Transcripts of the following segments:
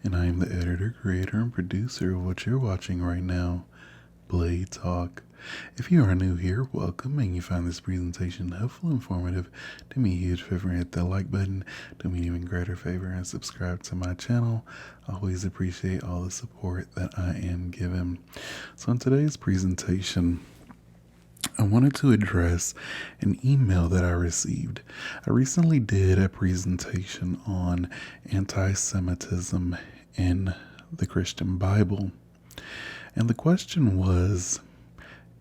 and I am the editor, creator, and producer of what you're watching right now, Blade Talk. If you are new here, welcome, and you find this presentation helpful, informative, do me a huge favor and hit that like button. Do me an even greater favor and subscribe to my channel. I always appreciate all the support that I am given. So in today's presentation, I wanted to address an email that I received. I recently did a presentation on anti-Semitism in the Christian Bible. And the question was,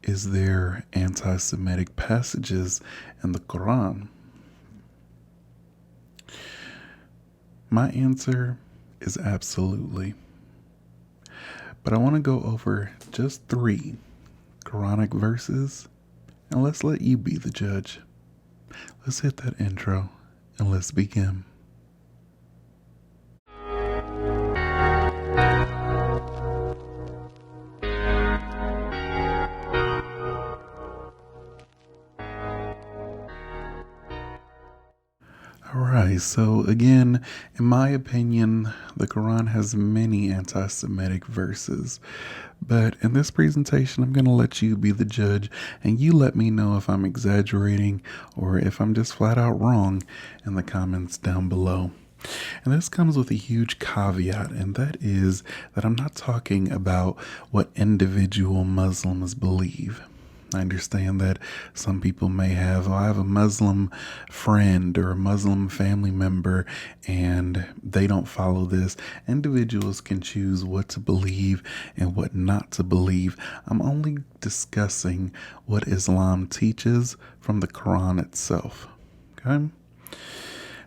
is there anti-Semitic passages in the Quran? My answer is absolutely. But I want to go over just 3 Quranic verses, and let's let you be the judge. Let's hit that intro and let's begin. Alright, so again, in my opinion, the Quran has many anti-Semitic verses. But in this presentation, I'm going to let you be the judge, and you let me know if I'm exaggerating or if I'm just flat out wrong in the comments down below. And this comes with a huge caveat, and that is that I'm not talking about what individual Muslims believe. I understand that some people may have, I have a Muslim friend or a Muslim family member and they don't follow this. Individuals can choose what to believe and what not to believe. I'm only discussing what Islam teaches from the Quran itself. Okay?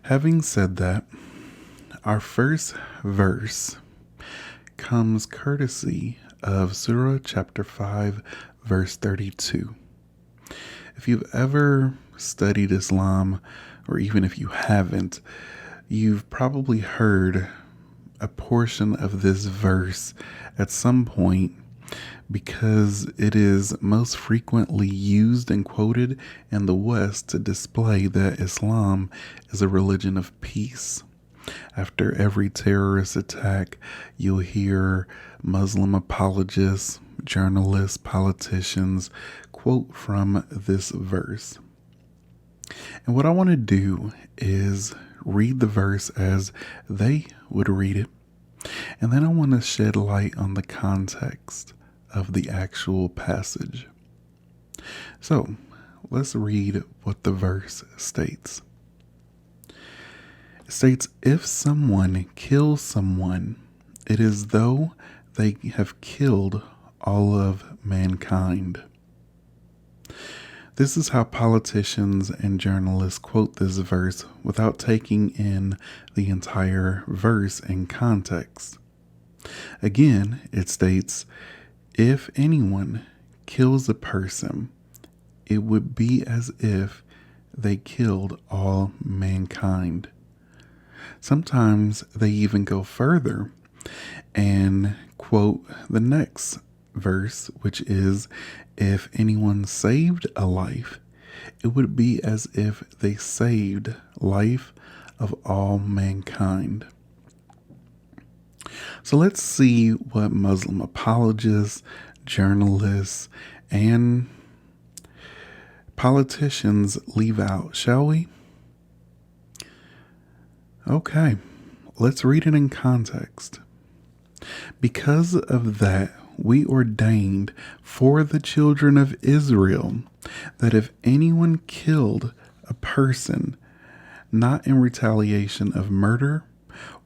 Having said that, our first verse comes courtesy of Surah chapter 5, verse 32. If you've ever studied Islam, or even if you haven't, you've probably heard a portion of this verse at some point because it is most frequently used and quoted in the West to display that Islam is a religion of peace. After every terrorist attack, you'll hear Muslim apologists, journalists, politicians quote from this verse. And what I want to do is read the verse as they would read it, and then I want to shed light on the context of the actual passage. So, let's read what the verse states. It states, if someone kills someone, it is though they have killed all of mankind. This is how politicians and journalists quote this verse without taking in the entire verse in context. Again, it states, if anyone kills a person, it would be as if they killed all mankind. Sometimes they even go further and quote the next verse, which is, if anyone saved a life, it would be as if they saved life of all mankind. So let's see what Muslim apologists, journalists, and politicians leave out, shall we? Okay, let's read it in context. Because of that, we ordained for the children of Israel that if anyone killed a person, not in retaliation of murder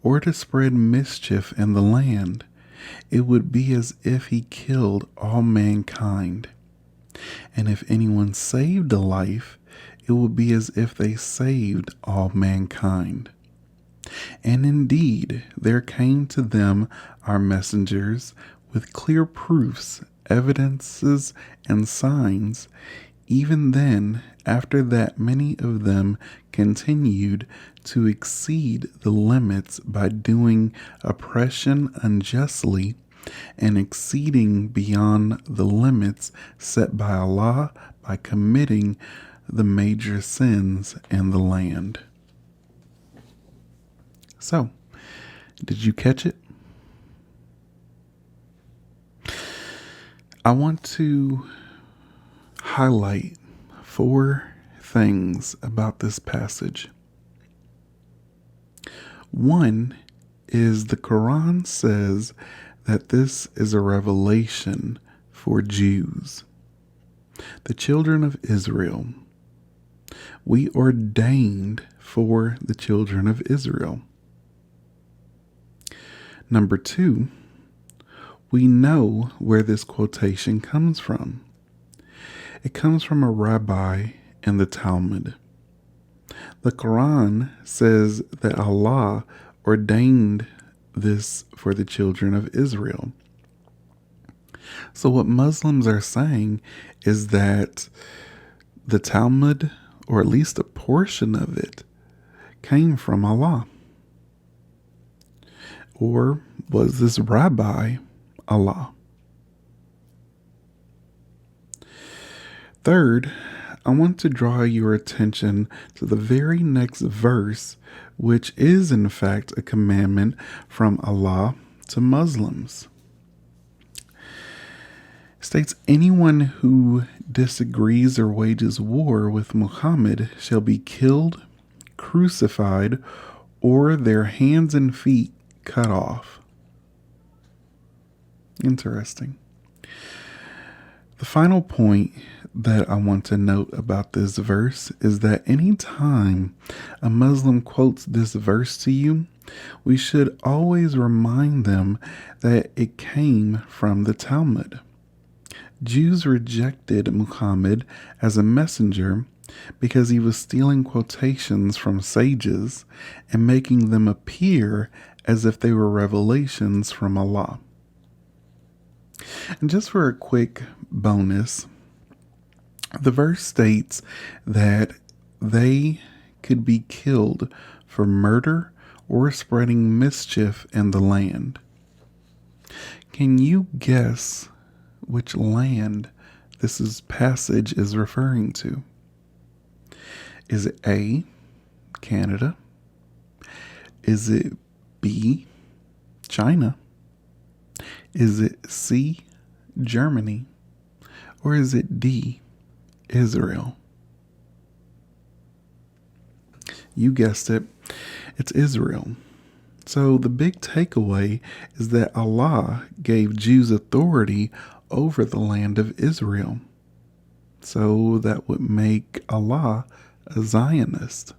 or to spread mischief in the land, it would be as if he killed all mankind. And if anyone saved a life, it would be as if they saved all mankind. And indeed, there came to them our messengers with clear proofs, evidences, and signs. Even then, after that, many of them continued to exceed the limits by doing oppression unjustly and exceeding beyond the limits set by Allah by committing the major sins in the land. So, Did you catch it? I want to highlight 4 things about this passage. One is the Quran says that this is a revelation for Jews, the children of Israel. We ordained for the children of Israel. Number 2, we know where this quotation comes from. It comes from a rabbi in the Talmud. The Quran says that Allah ordained this for the children of Israel. So what Muslims are saying is that the Talmud, or at least a portion of it, came from Allah. Or was this rabbi Allah? Third, I want to draw your attention to the very next verse, which is in fact a commandment from Allah to Muslims. It states, anyone who disagrees or wages war with Muhammad shall be killed, crucified, or their hands and feet cut off. Interesting. The final point that I want to note about this verse is that anytime a Muslim quotes this verse to you, we should always remind them that it came from the Talmud. Jews rejected Muhammad as a messenger because he was stealing quotations from sages and making them appear as if they were revelations from Allah. And just for a quick bonus, the verse states that they could be killed for murder or spreading mischief in the land. Can you guess which land passage is referring to? Is it A, Canada? Is it B, China? Is it C, Germany? Or is it D, Israel? You guessed it, it's Israel. So the big takeaway is that Allah gave Jews authority over the land of Israel. So that would make Allah a Zionist.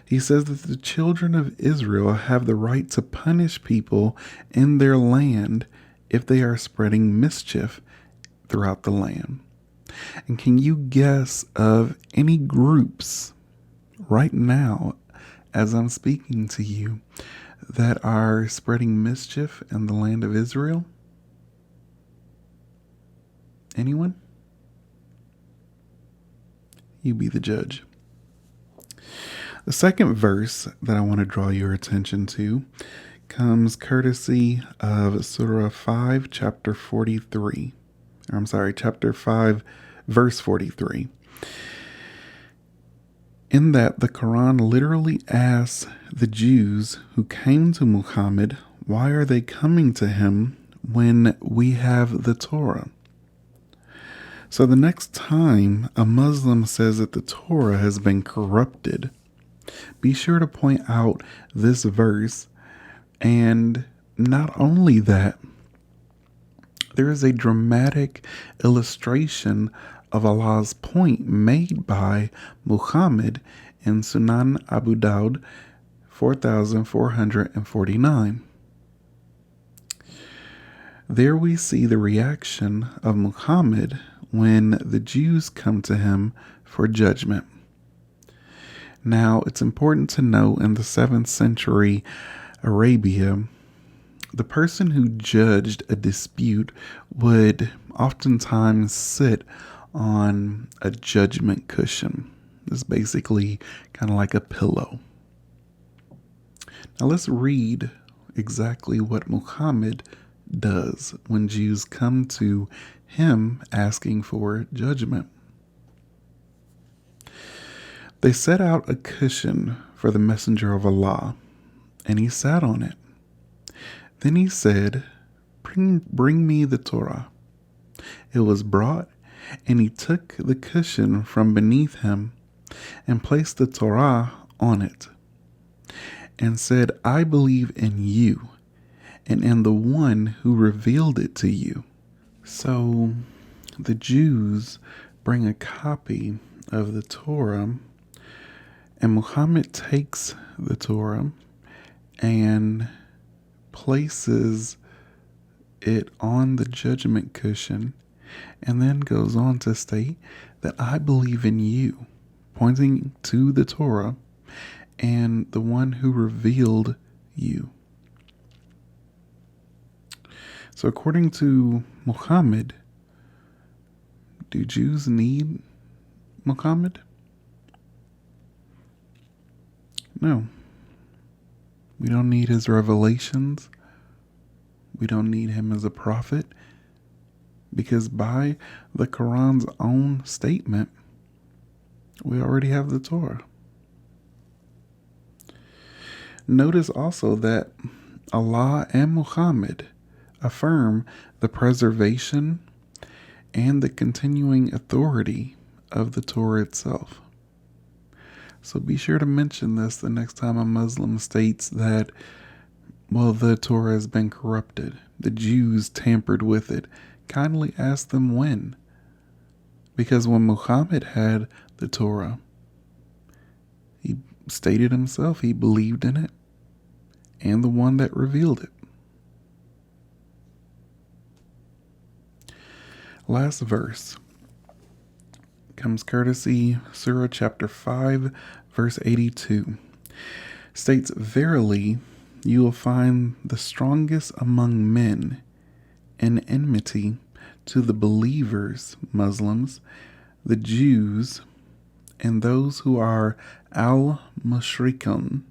He says that the children of Israel have the right to punish people in their land if they are spreading mischief throughout the land. And can you guess of any groups right now, as I'm speaking to you, that are spreading mischief in the land of Israel? Anyone? You be the judge. The second verse that I want to draw your attention to comes courtesy of Surah 5, chapter 43. Chapter 5, verse 43. In that, the Quran literally asks the Jews who came to Muhammad, why are they coming to him when we have the Torah? So the next time a Muslim says that the Torah has been corrupted, be sure to point out this verse. And not only that, there is a dramatic illustration of Allah's point made by Muhammad in Sunan Abu Dawud 4449. There we see the reaction of Muhammad when the Jews come to him for judgment. Now, it's important to know in the 7th century Arabia, the person who judged a dispute would oftentimes sit on a judgment cushion. It's basically kind of like a pillow. Now let's read exactly what Muhammad does when Jews come to him asking for judgment. They set out a cushion for the messenger of Allah, and he sat on it. Then he said, bring me the Torah. It was brought, and he took the cushion from beneath him and placed the Torah on it, and said, I believe in you and in the one who revealed it to you. So the Jews bring a copy of the Torah, and Muhammad takes the Torah and places it on the judgment cushion, and then goes on to state that I believe in you, pointing to the Torah and the one who revealed you. So according to Muhammad, do Jews need Muhammad? No. We don't need his revelations. We don't need him as a prophet, because by the Quran's own statement, we already have the Torah. Notice also that Allah and Muhammad affirm the preservation and the continuing authority of the Torah itself. So be sure to mention this the next time a Muslim states that, well, the Torah has been corrupted, the Jews tampered with it. Kindly ask them when. Because when Muhammad had the Torah, he stated himself he believed in it and the one that revealed it. Last verse comes courtesy Surah chapter 5, verse 82. States, verily, you will find the strongest among men in enmity to the believers, Muslims, the Jews, and those who are al-mushrikun,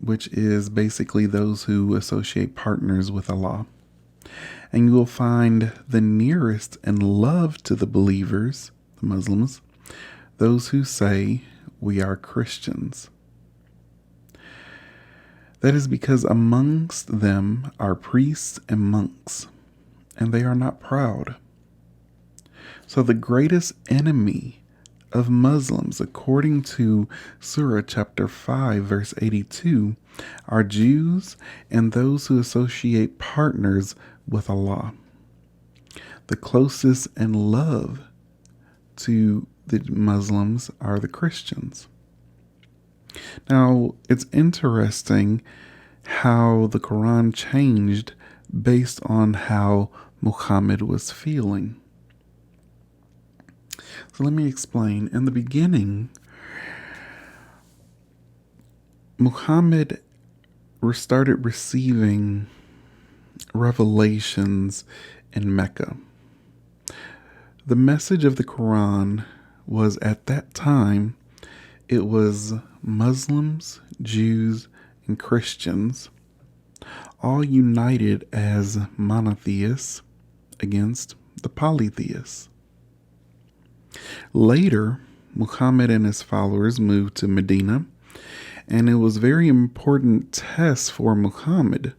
which is basically those who associate partners with Allah. And you will find the nearest in love to the believers, the Muslims, those who say, we are Christians. That is because amongst them are priests and monks, and they are not proud. So the greatest enemy of Muslims, according to Surah chapter 5, verse 82, are Jews and those who associate partners with Allah. The closest in love to the Muslims are the Christians. Now, it's interesting how the Quran changed based on how Muhammad was feeling. So let me explain. In the beginning, Muhammad started receiving revelations in Mecca. The message of the Quran was, at that time, it was Muslims, Jews, and Christians all united as monotheists against the polytheists. Later, Muhammad and his followers moved to Medina, and it was a very important test for Muhammad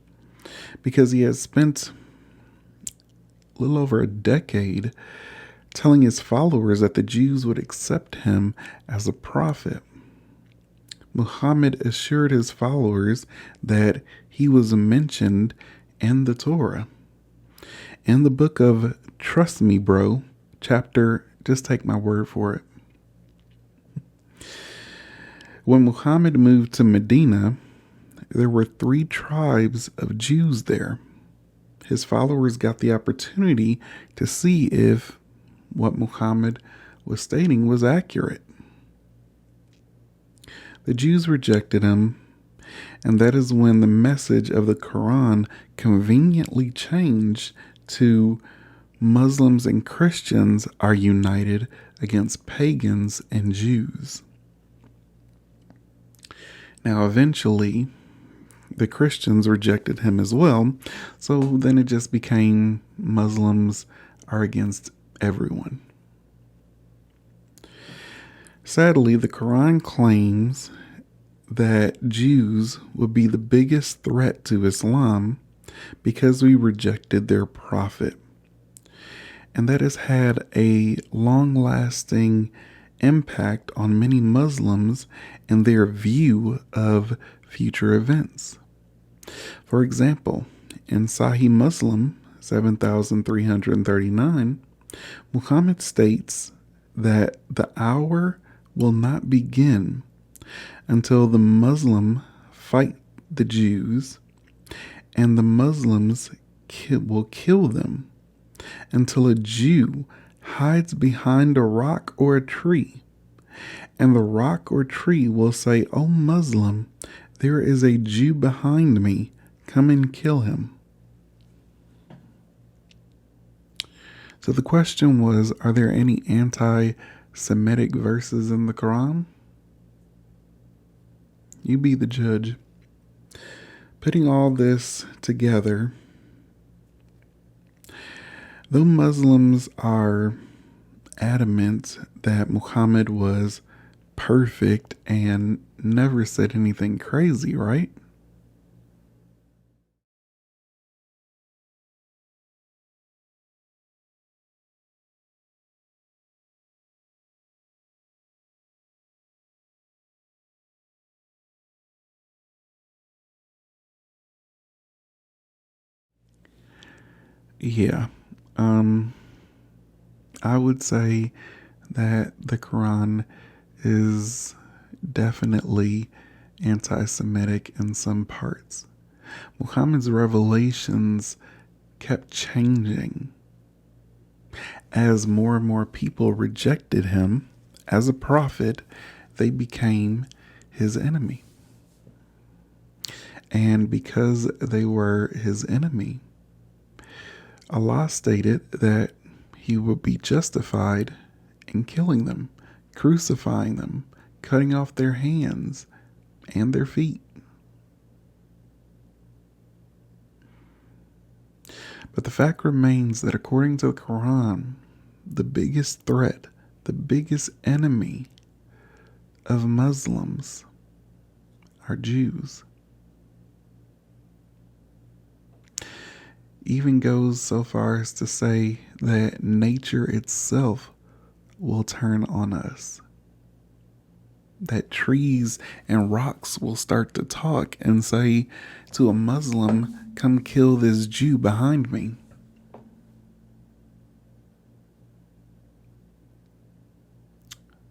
because he had spent a little over a decade telling his followers that the Jews would accept him as a prophet. Muhammad assured his followers that he was mentioned in the Torah. In the book of Trust Me, Bro, chapter, just take my word for it. When Muhammad moved to Medina, there were 3 tribes of Jews there. His followers got the opportunity to see if what Muhammad was stating was accurate. The Jews rejected him, and that is when the message of the Quran conveniently changed to Muslims and Christians are united against pagans and Jews. Now, eventually, the Christians rejected him as well, so then it just became Muslims are against everyone. Sadly, the Quran claims that Jews would be the biggest threat to Islam because we rejected their prophet. And that has had a long lasting impact on many Muslims and their view of future events. For example, in Sahih Muslim 7339, Muhammad states that the hour will not begin until the Muslim fight the Jews and the Muslims will kill them, until a Jew hides behind a rock or a tree, and the rock or tree will say, "O Muslim, there is a Jew behind me, come and kill him." So the question was, are there any anti-Semitic verses in the Quran? You be the judge. Putting all this together, though Muslims are adamant that Muhammad was perfect and never said anything crazy, right? Yeah. Um, I would say that the Quran is definitely anti Semitic in some parts. Muhammad's revelations kept changing as more and more people rejected him as a prophet. They became his enemy. And because they were his enemy, Allah stated that he would be justified in killing them, crucifying them, cutting off their hands and their feet. But the fact remains that according to the Quran, the biggest threat, the biggest enemy of Muslims are Jews. Even goes so far as to say that nature itself will turn on us. That trees and rocks will start to talk and say to a Muslim, "Come kill this Jew behind me."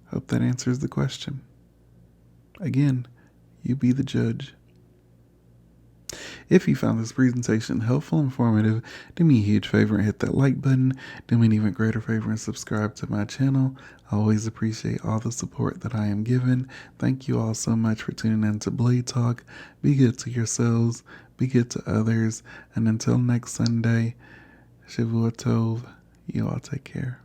Hope that answers the question. Again, you be the judge. If you found this presentation helpful and informative, do me a huge favor and hit that like button. Do me an even greater favor and subscribe to my channel. I always appreciate all the support that I am given. Thank you all so much for tuning in to Blade Talk. Be good to yourselves, be good to others, and until next Sunday, Shavua Tov, you all take care.